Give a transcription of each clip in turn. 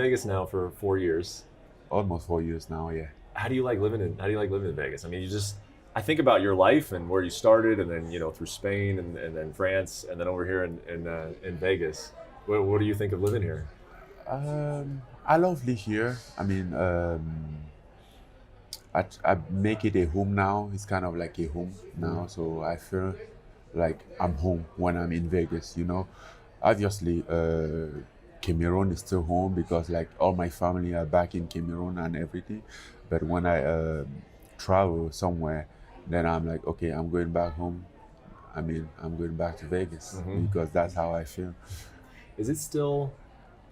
Vegas now for 4 years. Almost 4 years now, yeah. How do you like living in Vegas? I mean, I think about your life and where you started, and then through Spain and then France, and then over here in Vegas. What do you think of living here? I love living here. I mean, I make it a home now. It's kind of like a home now, so I feel like I'm home when I'm in Vegas. Obviously, Cameroon is still home because like all my family are back in Cameroon and everything. But when I travel somewhere, then I'm like, okay, I'm going back home. I mean, I'm going back to Vegas because that's how I feel. Is it still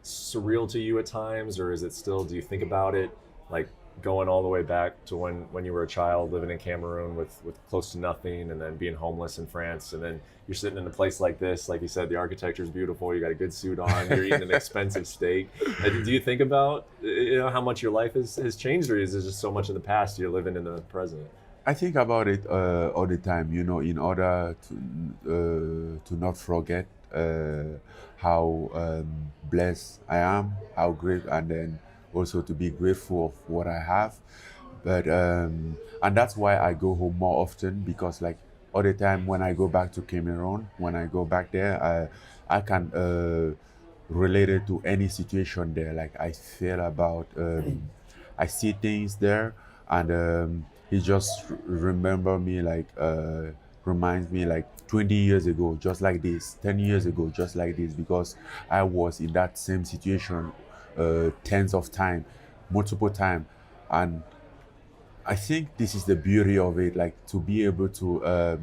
surreal to you at times, or do you think about it like going all the way back to when you were a child living in Cameroon with close to nothing, and then being homeless in France, and then you're sitting in a place like this, like you said, the architecture is beautiful, you got a good suit on, you're eating an expensive steak. Do you think about how much your life has changed, or is it just so much in the past you're living in the present? I think about it all the time, in order to not forget how blessed I am, how great, and then also to be grateful of what I have. But and that's why I go home more often, because like all the time when I go back to Cameroon, when I go back there, I can relate it to any situation there. Like I feel about, I see things there, and it just reminds me like 20 years ago, just like this, 10 years ago, just like this, because I was in that same situation tens of times, multiple times. And I think this is the beauty of it, like to be able to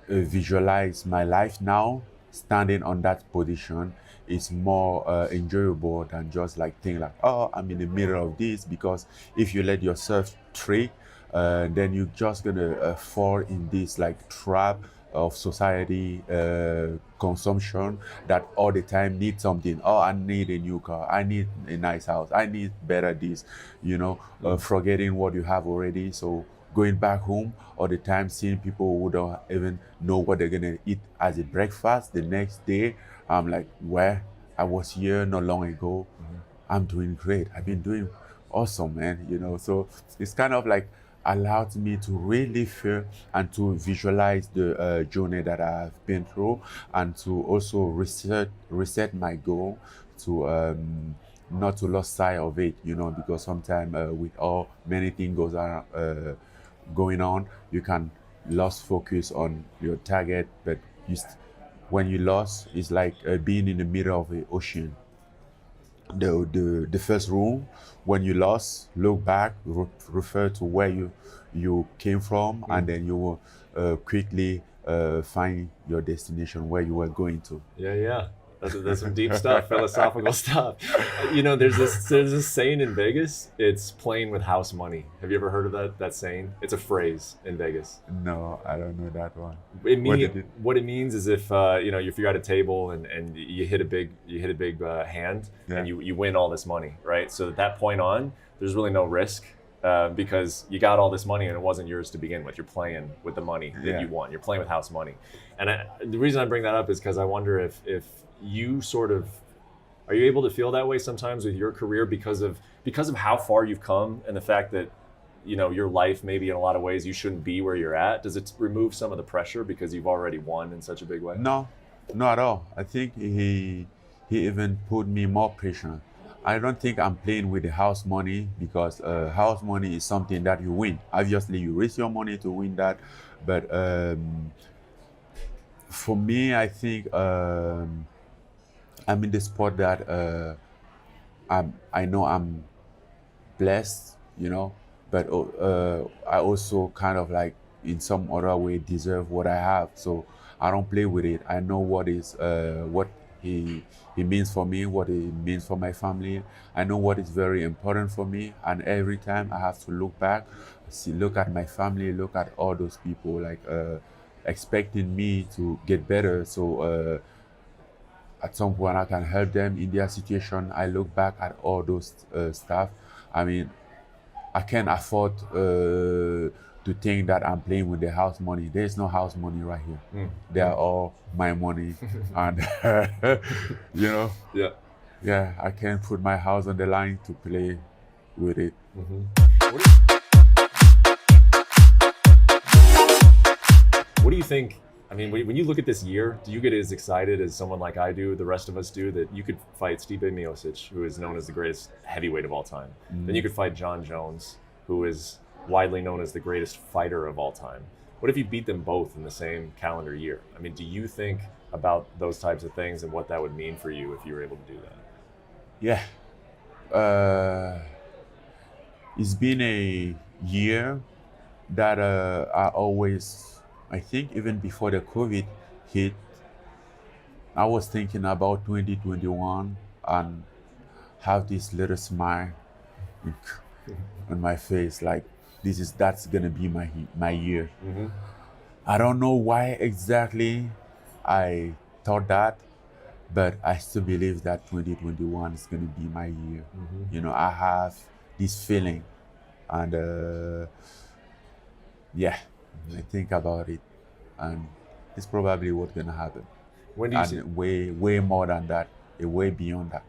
visualize my life now, standing on that position is more enjoyable than just like think like, oh, I'm in the middle of this. Because if you let yourself trick, then you're just gonna fall in this like trap of society consumption that all the time need something. Oh, I need a new car, I need a nice house, I need better this, forgetting what you have already. So going back home all the time, seeing people who don't even know what they're gonna eat as a breakfast the next day, I'm like, where I was here not long ago. I'm doing great, I've been doing awesome, man. So it's kind of like allowed me to really feel and to visualize the journey that I've been through, and to also reset my goal to not to lose sight of it, because sometimes with all many things going on, you can lose focus on your target. But when you lost, it's like being in the middle of the ocean. The first rule, when you lost, look back, refer to where you came from, and then you will quickly find your destination, where you were going to. Yeah. That's some deep stuff, philosophical stuff. There's this saying in Vegas. It's playing with house money. Have you ever heard of that saying? It's a phrase in Vegas. No, I don't know that one. What it means is if if you're at a table and you hit a big hand, yeah, and you win all this money, right? So at that point on, there's really no risk. Because you got all this money and it wasn't yours to begin with. You're playing with the money that you won. You're playing with house money. And the reason I bring that up is because I wonder if you are you able to feel that way sometimes with your career because of how far you've come, and the fact that your life maybe in a lot of ways you shouldn't be where you're at? Does it remove some of the pressure because you've already won in such a big way? No, not at all. I think he even put me more pressure. I don't think I'm playing with the house money, because house money is something that you win. Obviously, you risk your money to win that. But for me, I think I'm in the spot that I know I'm blessed, but I also kind of like in some other way deserve what I have. So I don't play with it. I know what he means for me, what it means for my family. I know what is very important for me, and every time I have to look back, look at my family, look at all those people like expecting me to get better. So at some point I can help them in their situation. I look back at all those stuff. I mean, I can't afford to think that I'm playing with the house money. There's no house money right here. They are all my money, and Yeah. Yeah, I can put my house on the line to play with it. What do you think? I mean, when you look at this year, do you get as excited as someone like I do, the rest of us do, that you could fight Stype Miocic, who is known as the greatest heavyweight of all time? Then you could fight John Jones, who is widely known as the greatest fighter of all time. What if you beat them both in the same calendar year? I mean, do you think about those types of things and what that would mean for you if you were able to do that? Yeah. It's been a year that I think even before the COVID hit, I was thinking about 2021 and have this little smile on my face, like that's gonna be my year. I don't know why exactly I thought that, but I still believe that 2021 is gonna be my year. You know, I have this feeling, and yeah, I think about it, and it's probably what's gonna happen. When do you see, way more than that, way beyond that.